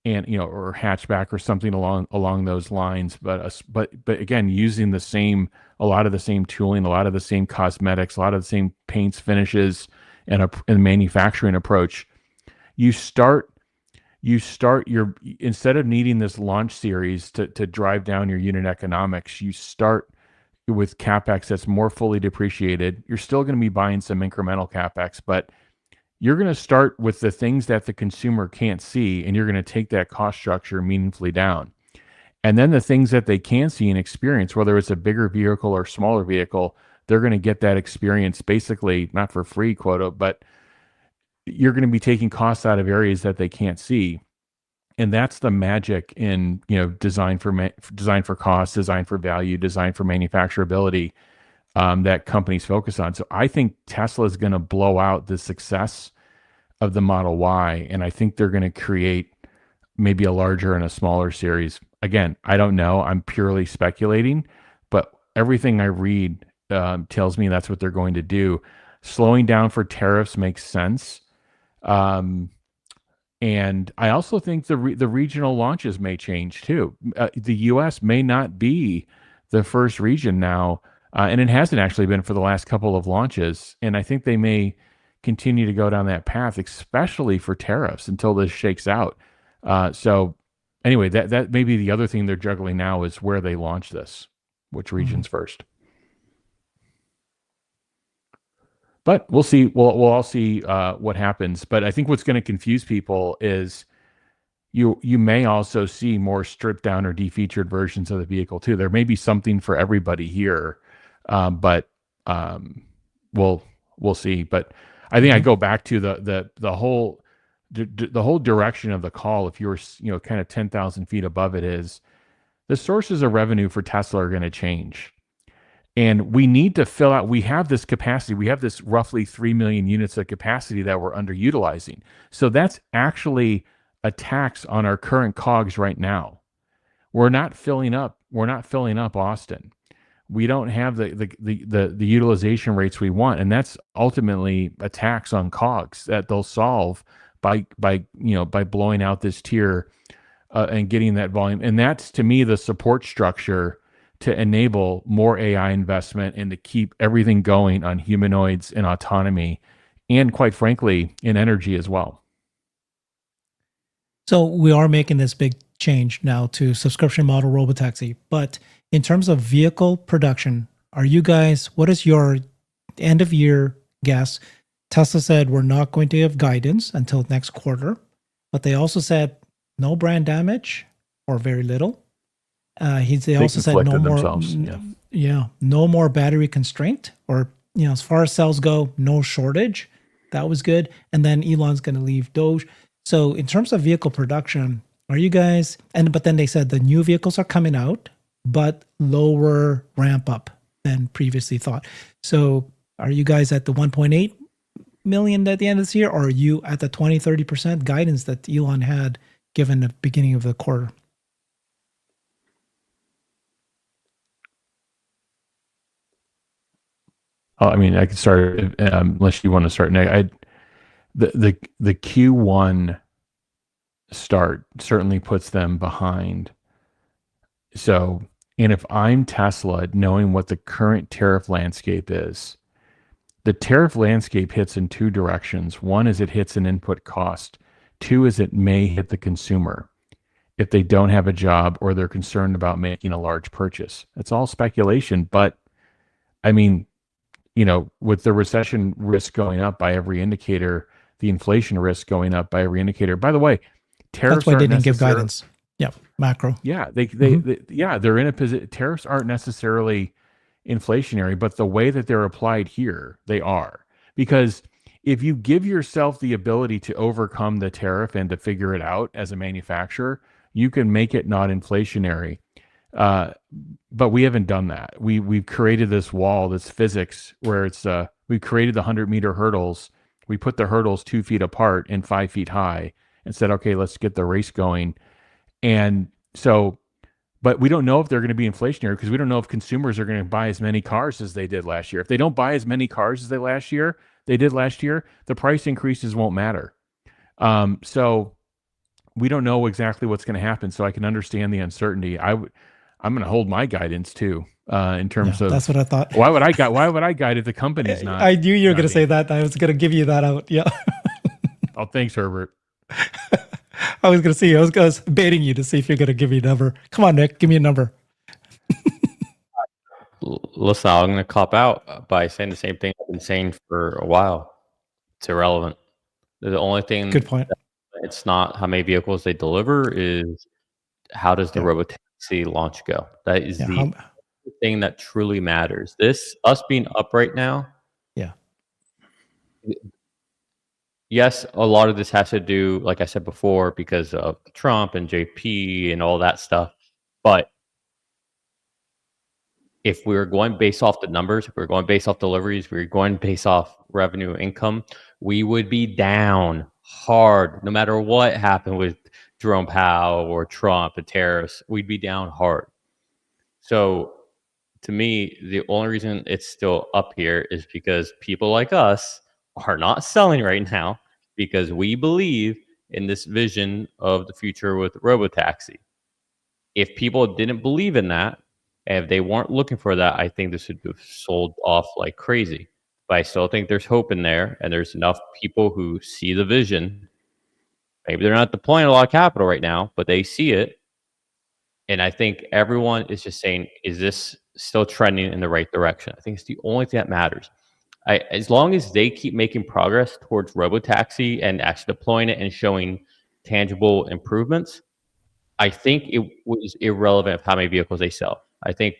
or hatchback or something along those lines. But again, using a lot of the same tooling, a lot of the same cosmetics, a lot of the same paints, finishes, and a manufacturing approach. You start your, instead of needing this launch series to drive down your unit economics, you start with CapEx that's more fully depreciated. You're still going to be buying some incremental CapEx, but you're going to start with the things that the consumer can't see, and you're going to take that cost structure meaningfully down. And then the things that they can see and experience, whether it's a bigger vehicle or smaller vehicle, they're going to get that experience basically not for free, quota, but you're going to be taking costs out of areas that they can't see. And that's the magic in design for cost, design for value, design for manufacturability that companies focus on. So I think Tesla is going to blow out the success of the Model Y, and I think they're going to create maybe a larger and a smaller series. Again, I don't know. I'm purely speculating, but everything I read tells me that's what they're going to do. Slowing down for tariffs makes sense. And I also think the regional launches may change too. The U.S. may not be the first region now, and it hasn't actually been for the last couple of launches. And I think they may continue to go down that path, especially for tariffs, until this shakes out. So anyway, that may be the other thing they're juggling now is where they launch this, which regions first. But we'll see. We'll all see what happens. But I think what's going to confuse people is, you may also see more stripped down or defeatured versions of the vehicle too. There may be something for everybody here, but we'll see. But I think I go back to the whole the whole direction of the call. If you're kind of 10,000 feet above it, is the sources of revenue for Tesla are going to change. And we need to fill out, we have this capacity. We have this roughly 3 million units of capacity that we're underutilizing. So that's actually a tax on our current COGS right now. We're not filling up Austin. We don't have the utilization rates we want. And that's ultimately a tax on COGS that they'll solve by blowing out this tier and getting that volume. And that's, to me, the support structure to enable more AI investment and to keep everything going on humanoids and autonomy, and quite frankly, in energy as well. So we are making this big change now to subscription model robotaxi. But in terms of vehicle production, what is your end of year guess? Tesla said we're not going to give guidance until next quarter, but they also said no brand damage or very little. They also said no more, no more battery constraint, or as far as cells go, no shortage. That was good. And then Elon's going to leave Doge. So in terms of vehicle production, are you guys? But then they said the new vehicles are coming out, but lower ramp up than previously thought. So are you guys at the 1.8 million at the end of this year, or are you at the 20-30% guidance that Elon had given the beginning of the quarter? I mean, I could start unless you want to start. The Q1 start certainly puts them behind. So, and if I'm Tesla, knowing what the current tariff landscape is, the tariff landscape hits in two directions. One is it hits an input cost. Two is it may hit the consumer if they don't have a job or they're concerned about making a large purchase. It's all speculation, but I mean, with the recession risk going up by every indicator, the inflation risk going up by every indicator. By the way, tariffs that's why they didn't give guidance. Yeah, macro. Yeah, they're in a position. Tariffs aren't necessarily inflationary, but the way that they're applied here, they are. Because if you give yourself the ability to overcome the tariff and to figure it out as a manufacturer, you can make it not inflationary. But we haven't done that. We've created this wall, this physics, where it's we created the 100-meter hurdles. We put the hurdles 2 feet apart and 5 feet high, and said, okay, let's get the race going. And so, but we don't know if they're going to be inflationary because we don't know if consumers are going to buy as many cars as they did last year. If they don't buy as many cars as they did last year, the price increases won't matter. So we don't know exactly what's going to happen. So I can understand the uncertainty. I'm going to hold my guidance too, in terms of. That's what I thought. Why would I guide if the company's not? I knew you were going to say that. I was going to give you that out. Yeah. Oh, thanks, Herbert. I was going to see. I was baiting you to see if you're going to give me a number. Come on, Nick, give me a number. Listen, I'm going to cop out by saying the same thing I've been saying for a while. It's irrelevant. The only thing. Good point. It's not how many vehicles they deliver, is how does the robotaxi launch go? That is the thing that truly matters. Us being up right now. Yeah. Yes, a lot of this has to do, like I said before, because of Trump and JP and all that stuff. But if we're going based off the numbers, if we're going based off deliveries, we're going based off revenue income, we would be down hard. No matter what happened with Jerome Powell or Trump and tariffs, we'd be down hard. So to me, the only reason it's still up here is because people like us are not selling right now because we believe in this vision of the future with robotaxi. If people didn't believe in that, and if they weren't looking for that, I think this would have sold off like crazy. But I still think there's hope in there, and there's enough people who see the vision. Maybe they're not deploying a lot of capital right now, but they see it. And I think everyone is just saying, is this still trending in the right direction? I think it's the only thing that matters. As long as they keep making progress towards robotaxi and actually deploying it and showing tangible improvements, I think it was irrelevant of how many vehicles they sell. I think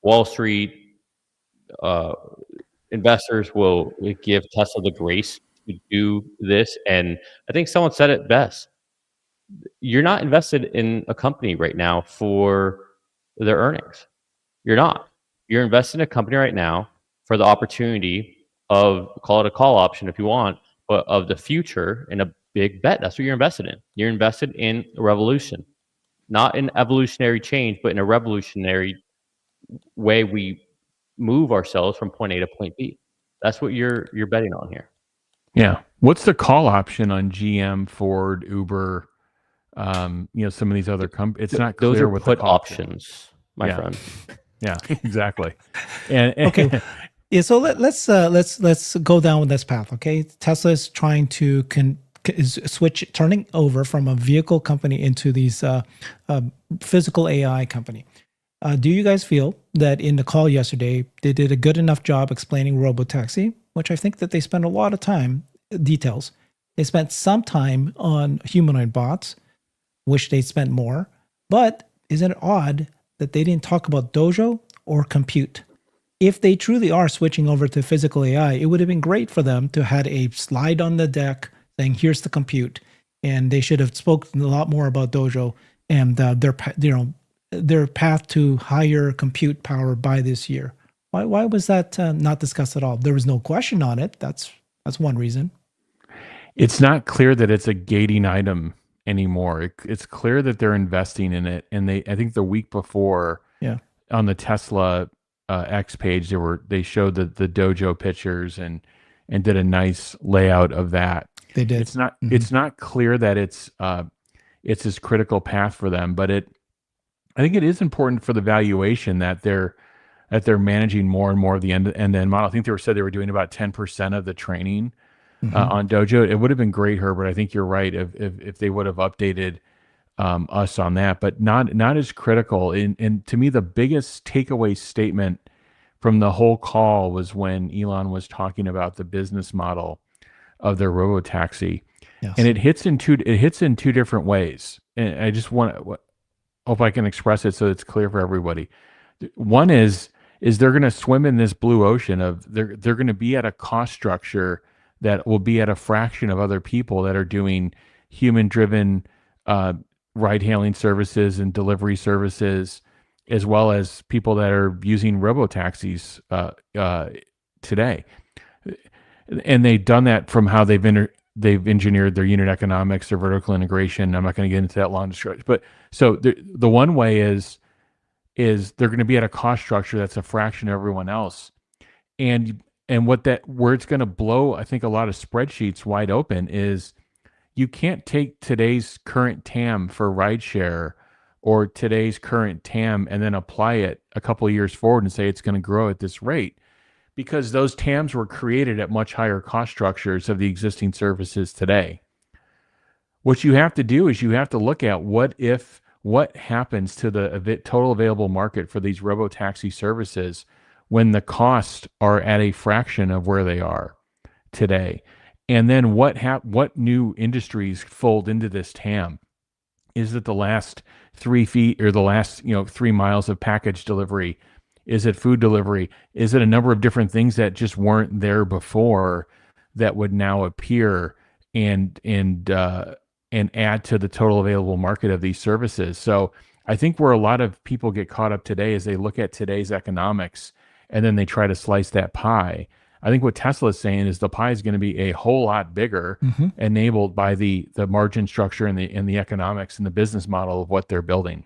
Wall Street investors will give Tesla the grace to do this. And I think someone said it best. You're not invested in a company right now for their earnings. You're not. You're invested in a company right now for the opportunity of, call it a call option if you want, but of the future and a big bet. That's what you're invested in. You're invested in a revolution, not in evolutionary change, but in a revolutionary way we move ourselves from point A to point B. That's what you're betting on here. Yeah. What's the call option on GM, Ford, Uber? Some of these other companies. It's not clear Those are what put the call options, my friend. Yeah, exactly. And Okay. Yeah, so let's go down this path. Okay, Tesla is trying to turning over from a vehicle company into these physical AI company. Do you guys feel that in the call yesterday they did a good enough job explaining robotaxi, which I think that they spent a lot of time details. They spent some time on humanoid bots. Wish they'd spent more, but isn't it odd that they didn't talk about Dojo or compute? If they truly are switching over to physical AI, it would have been great for them to had a slide on the deck saying, "Here's the compute," and they should have spoken a lot more about Dojo and their path to higher compute power by this year. Why was that not discussed at all? There was no question on it. That's one reason. it's not clear that it's a gating item anymore. It's clear that they're investing in it, and I think the week before, on the Tesla X page, they showed the Dojo pictures and did a nice layout of that. They did. It's not clear that it's this critical path for them, but I think it is important for the valuation that they're managing more and more of the end-to-end model. I think they were doing about 10% of the training on Dojo. It would have been great, Herbert. I think you're right if they would have updated us on that, but not as critical. And to me, the biggest takeaway statement from the whole call was when Elon was talking about the business model of their robotaxi, and it hits in two different ways. And I just hope I can express it so it's clear for everybody. One is they're going to swim in this blue ocean of they're going to be at a cost structure that will be at a fraction of other people that are doing human-driven ride-hailing services and delivery services, as well as people that are using robotaxis today. And they've done that from how they've engineered their unit economics, their vertical integration. I'm not going to get into that long description, but so the one way is they're going to be at a cost structure that's a fraction of everyone else, and where it's going to blow, I think, a lot of spreadsheets wide open is you can't take today's current TAM for rideshare or today's current TAM and then apply it a couple of years forward and say it's going to grow at this rate, because those TAMs were created at much higher cost structures of the existing services today. What you have to do is you have to look at what happens to the total available market for these robotaxi services when the costs are at a fraction of where they are today. And then what new industries fold into this TAM? Is it the last 3 feet or the last 3 miles of package delivery? Is it food delivery? Is it a number of different things that just weren't there before that would now appear and add to the total available market of these services? So I think where a lot of people get caught up today is they look at today's economics and then they try to slice that pie. I think what Tesla is saying is the pie is going to be a whole lot bigger, enabled by the margin structure and the economics and the business model of what they're building.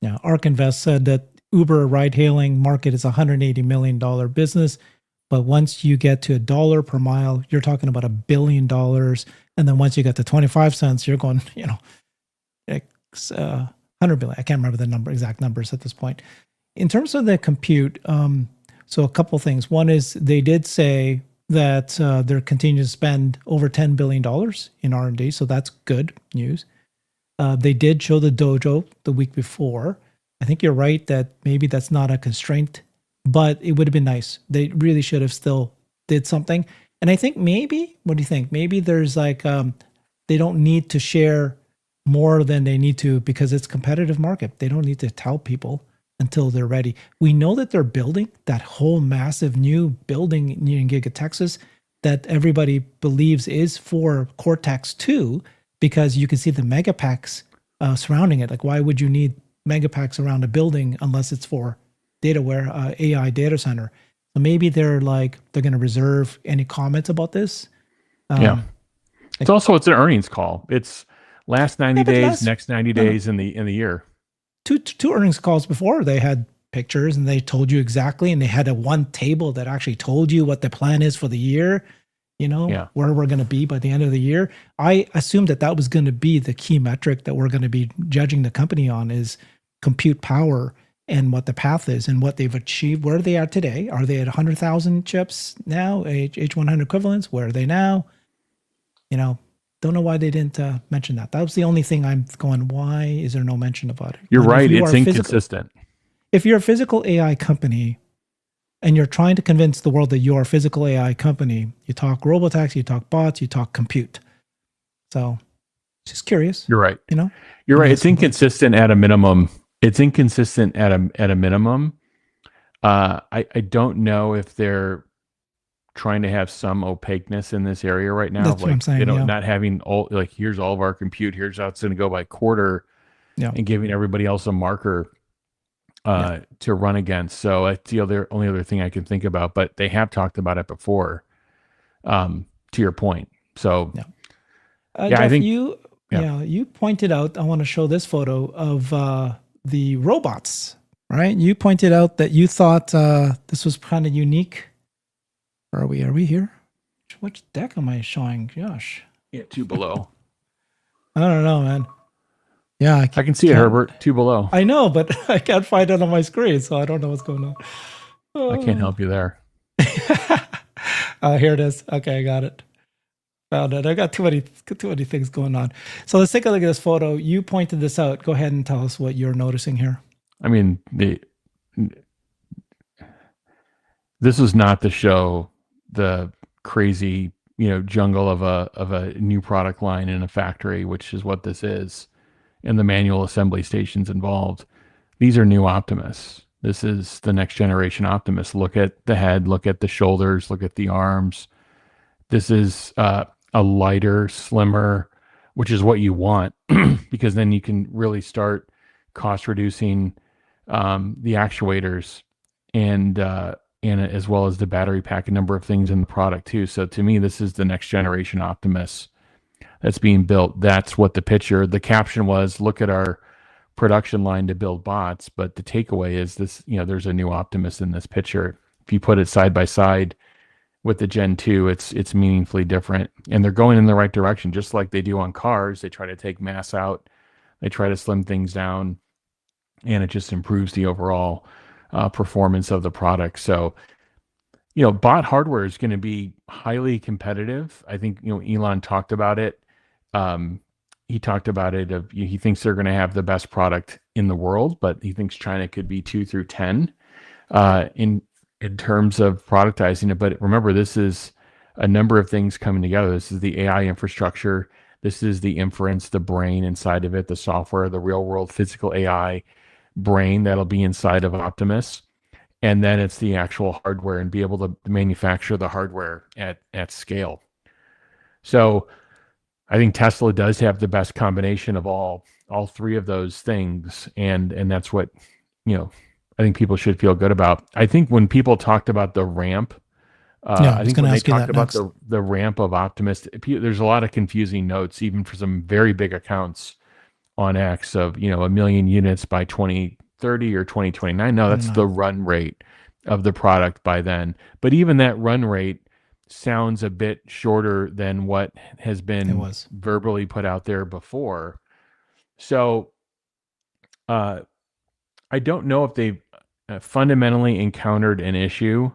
Yeah, ARK Invest said that Uber ride-hailing market is a $180 million business, but once you get to $1 per mile, you're talking about $1 billion, and then once you get to 25 cents, you're going, like 100 billion. I can't remember the exact numbers at this point. In terms of the compute, so a couple things. One is they did say that they're continuing to spend over $10 billion in R&D, so that's good news. They did show the Dojo the week before. I think you're right that maybe that's not a constraint, but it would have been nice. They really should have still did something. And I think maybe, what do you think? Maybe there's like, they don't need to share more than they need to because it's a competitive market. They don't need to tell people until they're ready. We know that they're building that whole massive new building in Giga Texas that everybody believes is for Cortex 2 because you can see the megapacks surrounding it. Like, why would you need megapacks around a building unless it's for AI data center? So maybe they're going to reserve any comments about this. Yeah. It's an earnings call. It's last 90 days, next 90 days in the year. Two earnings calls before, they had pictures and they told you exactly, and they had a one table that actually told you what the plan is for the year, where we're going to be by the end of the year. I assumed that was going to be the key metric that we're going to be judging the company on is compute power and what the path is and what they've achieved, where they are today. Are they at 100,000 chips now, H100 equivalents? Where are they now? Don't know why they didn't mention that. That was the only thing I'm going, why is there no mention about it? You're right. It's inconsistent. If you're a physical AI company and you're trying to convince the world that you're a physical AI company, you talk robotaxi, you talk bots, you talk compute. So just curious. You're right. You're right. It's inconsistent at a minimum. I don't know if they're trying to have some opaqueness in this area right now. That's what I'm saying, not having here's all of our compute, here's how it's going to go by quarter, and giving everybody else a marker to run against. So that's the only other thing I can think about, but they have talked about it before, to your point. So Jeff, I think you pointed out, I want to show this photo of the robots, right? You pointed out that you thought this was kind of unique. Are we here? Which deck am I showing, Josh? Yeah, 2 below. I don't know, man. Yeah, I can see it, Herbert. 2 below. I know, but I can't find it on my screen, so I don't know what's going on. I can't help you there. Here it is. Okay, I got it. Found it. I got too many things going on. So let's take a look at this photo. You pointed this out. Go ahead and tell us what you're noticing here. I mean, this is not to show the crazy, jungle of a new product line in a factory, which is what this is, and the manual assembly stations involved. These are new Optimus. This is the next generation Optimus. Look at the head, look at the shoulders, look at the arms. This is a lighter, slimmer, which is what you want, because then you can really start cost reducing the actuators and as well as the battery pack, a number of things in the product too. So to me, this is the next generation Optimus that's being built. That's what the caption was, look at our production line to build bots. But the takeaway is this, there's a new Optimus in this picture. If you put it side by side with the Gen 2, it's meaningfully different. And they're going in the right direction, just like they do on cars. They try to take mass out. They try to slim things down, and it just improves the overall performance of the product. So, bot hardware is going to be highly competitive. I think, Elon talked about it. He talked about it he thinks they're going to have the best product in the world, but he thinks China could be 2 through 10 in terms of productizing it. But remember, this is a number of things coming together. This is the AI infrastructure. This is the inference, the brain inside of it, the software, the real world physical AI brain that'll be inside of Optimus. And then it's the actual hardware and be able to manufacture the hardware at scale. So I think Tesla does have the best combination of all three of those things. And that's what, I think people should feel good about. I think when people talked about the ramp, I think when they talked about the ramp of Optimus, there's a lot of confusing notes, even for some very big accounts on X of, 1 million units by 2030 or 2029. No, that's the run rate of the product by then. But even that run rate sounds a bit shorter than what has been verbally put out there before. So I don't know if they've fundamentally encountered an issue,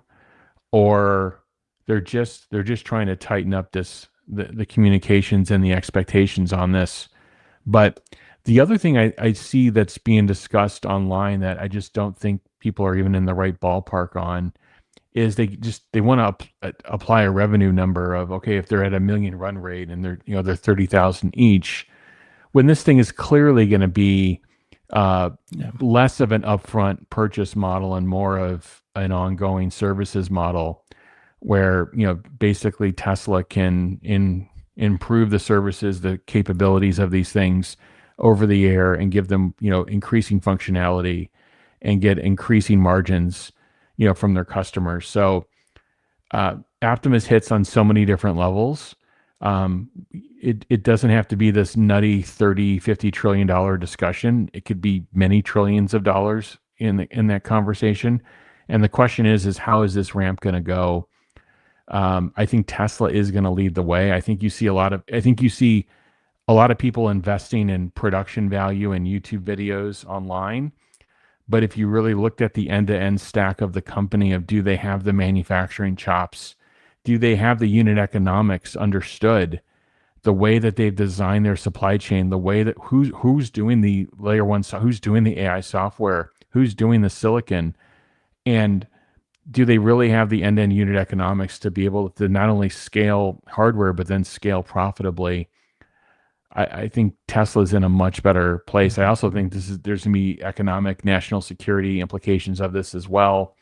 or they're just trying to tighten up the communications and the expectations on this. But the other thing I see that's being discussed online that I just don't think people are even in the right ballpark on is they want to apply a revenue number of, okay, if they're at 1 million run rate and they're 30,000 each, when this thing is clearly going to be less of an upfront purchase model and more of an ongoing services model, where basically Tesla can improve the services, the capabilities of these things over the air, and give them increasing functionality and get increasing margins from their customers. So Optimus hits on so many different levels. It doesn't have to be this nutty 30-50 trillion dollar discussion. It could be many trillions of dollars in that conversation. And the question is how is this ramp going to go? I think Tesla is going to lead the way. I think you see a lot of people investing in production value in YouTube videos online. But if you really looked at the end-to-end stack of the company, of do they have the manufacturing chops? Do they have the unit economics understood? The way that they've designed their supply chain, the way that who's doing the layer one, who's doing the AI software, who's doing the silicon, and do they really have the end-to-end unit economics to be able to not only scale hardware, but then scale profitably? I think Tesla's in a much better place. I also think there's going to be economic, national security implications of this as well.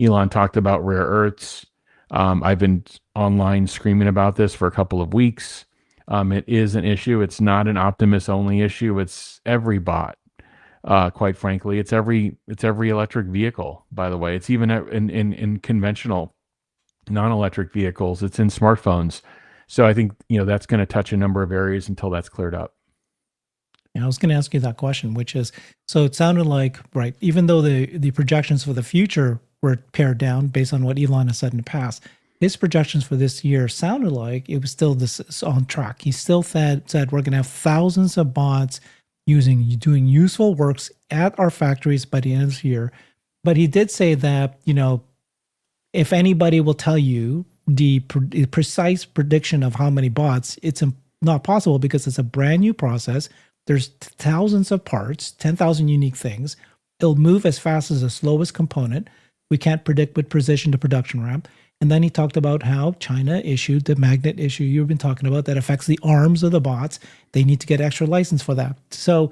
Elon talked about rare earths. I've been online screaming about this for a couple of weeks. It is an issue. It's not an Optimus only issue. It's every bot. Quite frankly, it's every electric vehicle. By the way, it's even in conventional non-electric vehicles. It's in smartphones. So I think that's going to touch a number of areas until that's cleared up. Yeah, I was going to ask you that question, which is, so it sounded like, right, even though the projections for the future were pared down based on what Elon has said in the past, his projections for this year sounded like it was still on track. He still said we're going to have thousands of bots doing useful works at our factories by the end of this year. But he did say that, if anybody will tell you the precise prediction of how many bots, it's not possible because it's a brand new process. There's thousands of parts, 10,000 unique things. It'll move as fast as the slowest component. We can't predict with precision the production ramp. And then he talked about how China issued the magnet issue you've been talking about that affects the arms of the bots. They need to get extra license for that. So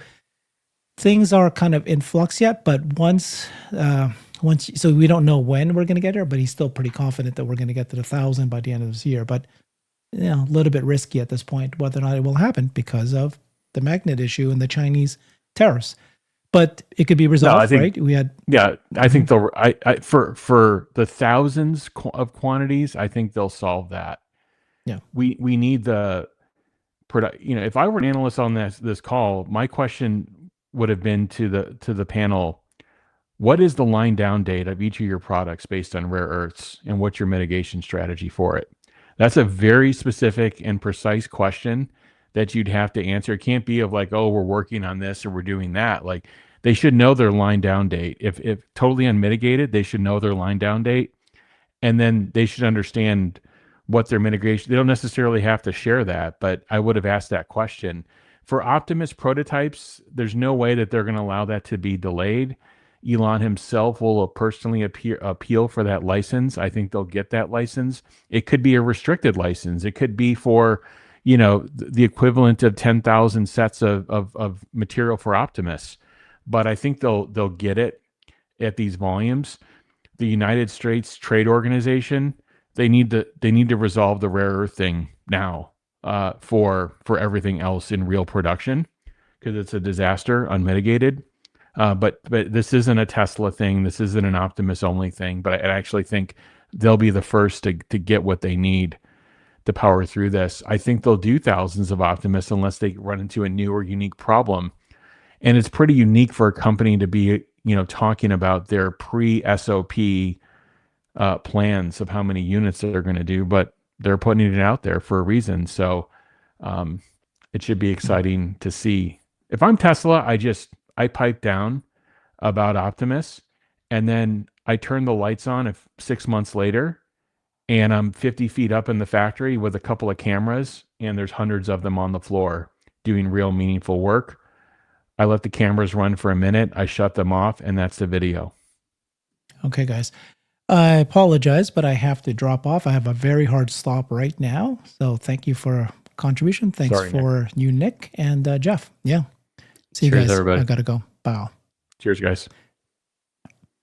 things are kind of in flux yet, but once, so we don't know when we're going to get there, but he's still pretty confident that we're going to get to 1,000 by the end of this year. But a little bit risky at this point whether or not it will happen because of the magnet issue and the Chinese tariffs. But it could be resolved, right? I think they'll. For the thousands of quantities, I think they'll solve that. Yeah, we need the product. If I were an analyst on this call, my question would have been to the panel: what is the line down date of each of your products based on rare earths, and what's your mitigation strategy for it? That's a very specific and precise question that you'd have to answer. It can't be of like, oh, we're working on this or we're doing that. Like, they should know their line down date. If totally unmitigated, they should know their line down date. And then they should understand what their mitigation. They don't necessarily have to share that, but I would have asked that question. For Optimus prototypes, there's no way that they're going to allow that to be delayed. Elon himself will personally appeal for that license. I think they'll get that license. It could be a restricted license. It could be for the equivalent of 10,000 sets of material for Optimus. But I think they'll get it at these volumes. The United States Trade Organization, they need to resolve the rare earth thing now for everything else in real production, because it's a disaster unmitigated. But this isn't a Tesla thing. This isn't an Optimus only thing. But I actually think they'll be the first to get what they need to power through this. I think they'll do thousands of Optimus unless they run into a new or unique problem. And it's pretty unique for a company to be, talking about their pre-SOP plans of how many units they're going to do, but they're putting it out there for a reason. So it should be exciting to see. If I'm Tesla, I pipe down about Optimus, and then I turn the lights on 6 months later, and I'm 50 feet up in the factory with a couple of cameras, and there's hundreds of them on the floor doing real meaningful work. I let the cameras run for a minute, I shut them off, and that's the video. Okay, guys. I apologize, but I have to drop off. I have a very hard stop right now. So thank you for a contribution. Thanks Sorry, Nick. for you, Nick and Jeff. Yeah. See you Cheers, guys. everybody. I got to go. Bye. Cheers, guys.